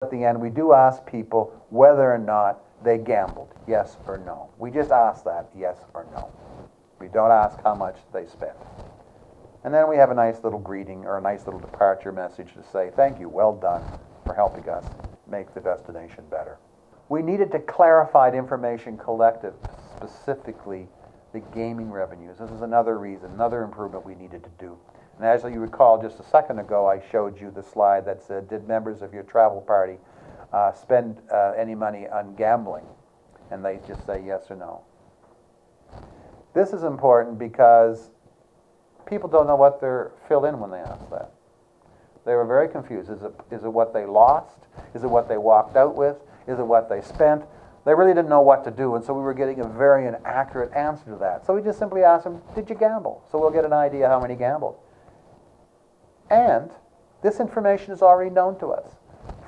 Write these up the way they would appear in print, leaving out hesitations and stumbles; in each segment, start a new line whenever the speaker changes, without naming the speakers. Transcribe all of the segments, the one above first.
At the end, we do ask people whether or not they gambled, yes or no. We just ask that, yes or no. We don't ask how much they spent. And then we have a nice little greeting or a nice little departure message to say, thank you, well done for helping us make the destination better. We needed to clarify the information collected, specifically the gaming revenues. This is another reason, another improvement we needed to do. And as you recall, just a second ago, I showed you the slide that said, did members of your travel party spend any money on gambling? And they just say yes or no. This is important because people don't know what they're fill in when they ask that. They were very confused. Is it what they lost? Is it what they walked out with? Is it what they spent? They really didn't know what to do, and so we were getting a very inaccurate answer to that. So we just simply asked them, did you gamble? So we'll get an idea how many gambled. And this information is already known to us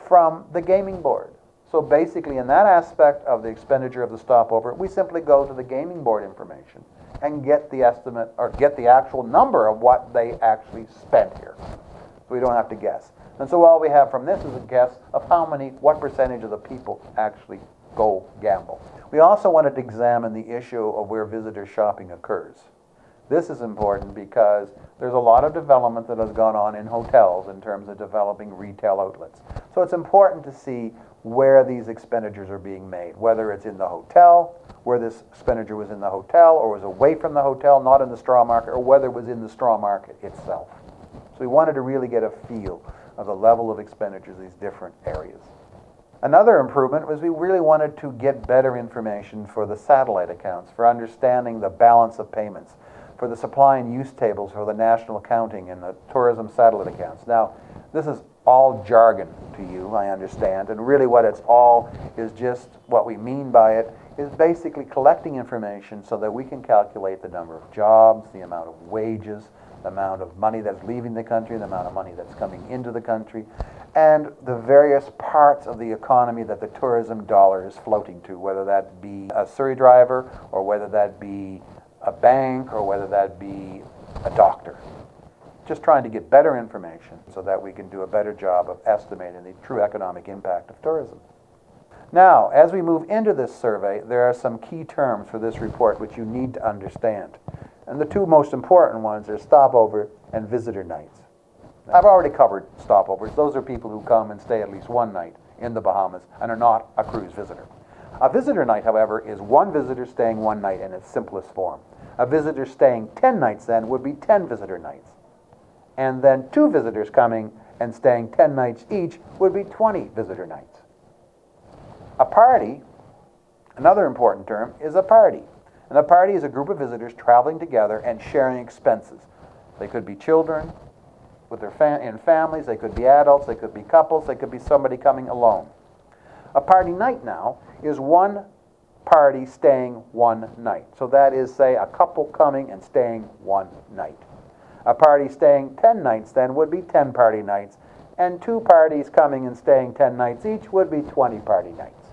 from the gaming board. So basically, in that aspect of the expenditure of the stopover, we simply go to the gaming board information and get the estimate, or get the actual number of what they actually spent here. So we don't have to guess. And so all we have from this is a guess of what percentage of the people actually go gamble. We also wanted to examine the issue of where visitor shopping occurs. This is important because there's a lot of development that has gone on in hotels in terms of developing retail outlets. So it's important to see where these expenditures are being made, whether it's in the hotel, where this expenditure was in the hotel, or was away from the hotel, not in the straw market, or whether it was in the straw market itself. So we wanted to really get a feel of the level of expenditures in these different areas. Another improvement was we really wanted to get better information for the satellite accounts, for understanding the balance of payments, for the supply and use tables for the national accounting and the tourism satellite accounts. Now, this is all jargon to you, I understand, and really what it's all is just what we mean by it is basically collecting information so that we can calculate the number of jobs, the amount of wages, the amount of money that's leaving the country, the amount of money that's coming into the country, and the various parts of the economy that the tourism dollar is floating to, whether that be a Surrey driver, or whether that be a bank, or whether that be a doctor. Just trying to get better information so that we can do a better job of estimating the true economic impact of tourism. Now, as we move into this survey, there are some key terms for this report which you need to understand. And the two most important ones are stopover and visitor nights. I've already covered stopovers. Those are people who come and stay at least one night in the Bahamas and are not a cruise visitor. A visitor night, however, is one visitor staying one night in its simplest form. A visitor staying 10 nights then would be 10 visitor nights. And then 2 visitors coming and staying 10 nights each would be 20 visitor nights. A party, another important term, is a party. And a party is a group of visitors traveling together and sharing expenses. They could be children with their families, they could be adults, they could be couples, they could be somebody coming alone. A party night now is one party staying one night. So that is, say, a couple coming and staying one night. A party staying 10 nights then would be 10 party nights, and 2 parties coming and staying 10 nights each would be 20 party nights.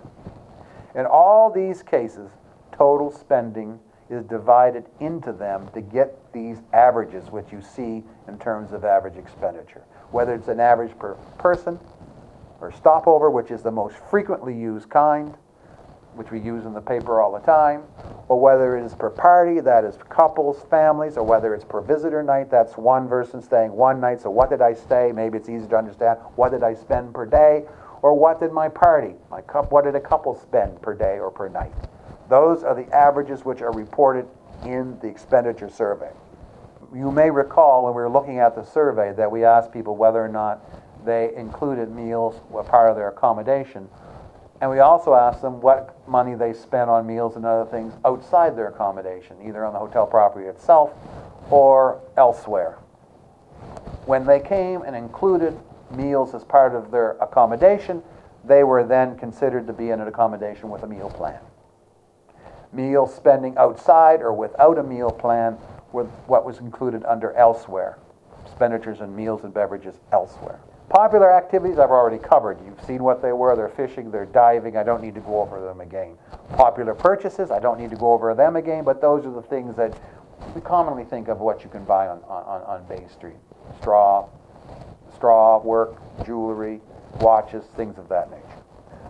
In all these cases, total spending is divided into them to get these averages, which you see in terms of average expenditure. Whether it's an average per person, or stopover, which is the most frequently used kind, which we use in the paper all the time, or whether it is per party, that is couples, families, or whether it's per visitor night, that's one person staying one night, so what did I stay? Maybe it's easy to understand. What did I spend per day? Or what did my party, what did a couple spend per day or per night? Those are the averages which are reported in the expenditure survey. You may recall when we were looking at the survey that we asked people whether or not they included meals were part of their accommodation. And we also asked them what money they spent on meals and other things outside their accommodation, either on the hotel property itself or elsewhere. When they came and included meals as part of their accommodation, they were then considered to be in an accommodation with a meal plan. Meal spending outside or without a meal plan were what was included under elsewhere, expenditures in meals and beverages elsewhere. Popular activities I've already covered. You've seen what they were. They're fishing, they're diving. I don't need to go over them again. Popular purchases, I don't need to go over them again, but those are the things that we commonly think of what you can buy on Bay Street. Straw work, jewelry, watches, things of that nature.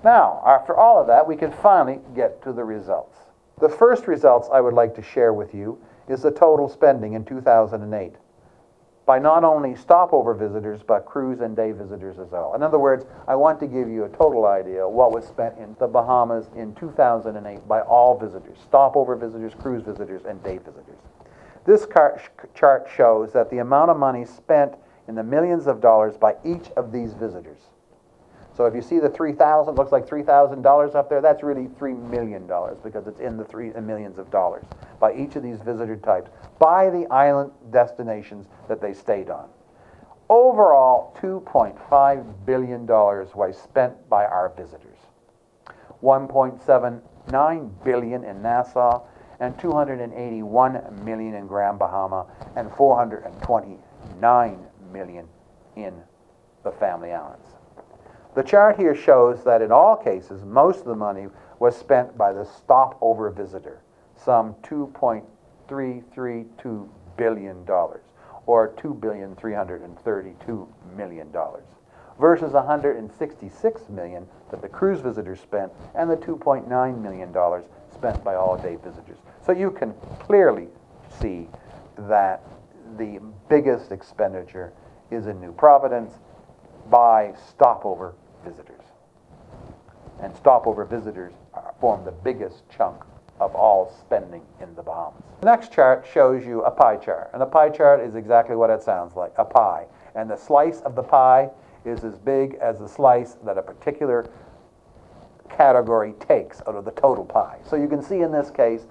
Now, after all of that, we can finally get to the results. The first results I would like to share with you is the total spending in 2008 by not only stopover visitors, but cruise and day visitors as well. In other words, I want to give you a total idea of what was spent in the Bahamas in 2008 by all visitors, stopover visitors, cruise visitors, and day visitors. This chart shows that the amount of money spent in the millions of dollars by each of these visitors. So if you see the 3,000, looks like $3,000 up there, that's really $3 million because it's in the millions of dollars by each of these visitor types, by the island destinations that they stayed on. Overall, $2.5 billion was spent by our visitors. $1.79 billion in Nassau, and $281 million in Grand Bahama, and $429 million in the Family Islands. The chart here shows that in all cases, most of the money was spent by the stopover visitor, some $2.332 billion, or $2,332 million, versus $166 million that the cruise visitors spent, and the $2.9 million spent by all day visitors. So you can clearly see that the biggest expenditure is in New Providence by stopover visitors. And stopover visitors form the biggest chunk of all spending in the Bahamas. The next chart shows you a pie chart. And a pie chart is exactly what it sounds like, a pie. And the slice of the pie is as big as the slice that a particular category takes out of the total pie. So you can see in this case,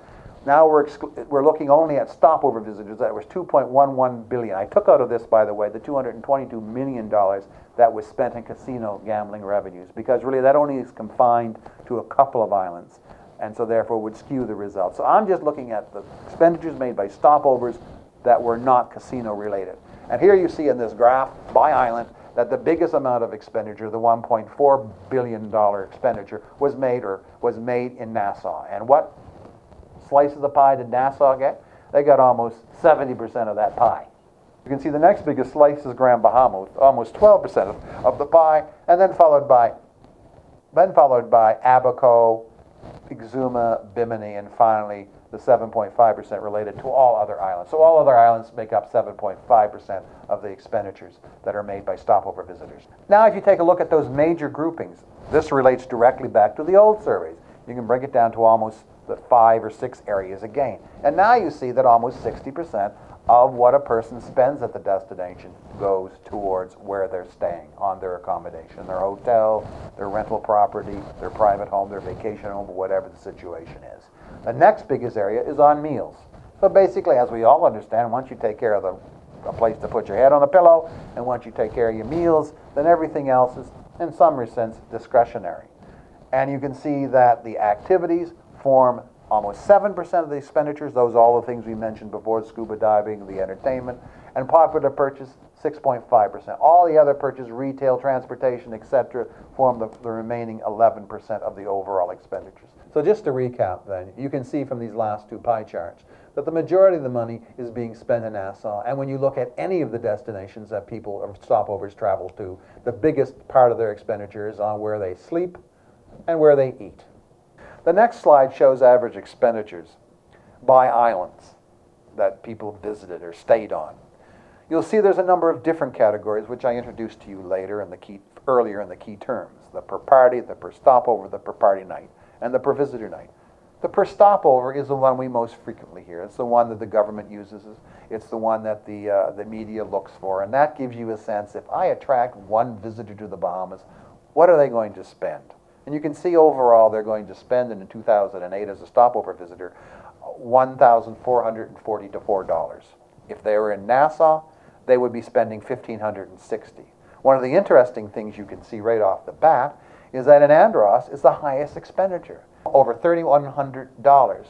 now we're looking only at stopover visitors. That was $2.11 billion. I took out of this, by the way, the $222 million that was spent in casino gambling revenues, because really that only is confined to a couple of islands, and so therefore would skew the results. So I'm just looking at the expenditures made by stopovers that were not casino related. And here you see in this graph by island that the biggest amount of expenditure, the $1.4 billion expenditure, was made in Nassau. And what slice of the pie did Nassau get? They got almost 70% of that pie. You can see the next biggest slice is Grand Bahama, with almost 12% of the pie, and then followed by Abaco, Exuma, Bimini, and finally the 7.5% related to all other islands. So all other islands make up 7.5% of the expenditures that are made by stopover visitors. Now if you take a look at those major groupings, this relates directly back to the old surveys. You can break it down to almost the 5 or 6 areas again. And now you see that almost 60% of what a person spends at the destination goes towards where they're staying, on their accommodation, their hotel, their rental property, their private home, their vacation home, whatever the situation is. The next biggest area is on meals. So basically, as we all understand, once you take care of a place to put your head on a pillow, and once you take care of your meals, then everything else is, in some sense, discretionary. And you can see that the activities form almost 7% of the expenditures, those are all the things we mentioned before, scuba diving, the entertainment, and popular purchase, 6.5%. All the other purchase, retail, transportation, etc., form the remaining 11% of the overall expenditures. So just to recap then, you can see from these last two pie charts that the majority of the money is being spent in Nassau, and when you look at any of the destinations that people or stopovers travel to, the biggest part of their expenditure is on where they sleep and where they eat. The next slide shows average expenditures by islands that people visited or stayed on. You'll see there's a number of different categories, which I introduced to you earlier in the key terms. The per party, the per stopover, the per party night, and the per visitor night. The per stopover is the one we most frequently hear. It's the one that the government uses. It's the one that the media looks for. And that gives you a sense, if I attract one visitor to the Bahamas, what are they going to spend? And you can see overall they're going to spend in 2008 as a stopover visitor $1,440 to $4. If they were in Nassau, they would be spending $1,560. One of the interesting things you can see right off the bat is that in Andros is the highest expenditure, over $3,100.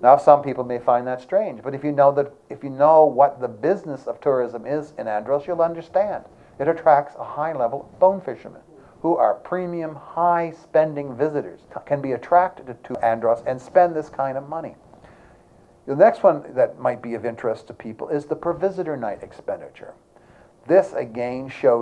Now some people may find that strange, but if you know what the business of tourism is in Andros, you'll understand. It attracts a high level of bone fishermen, who are premium, high-spending visitors, can be attracted to Andros and spend this kind of money. The next one that might be of interest to people is the per visitor night expenditure. This again shows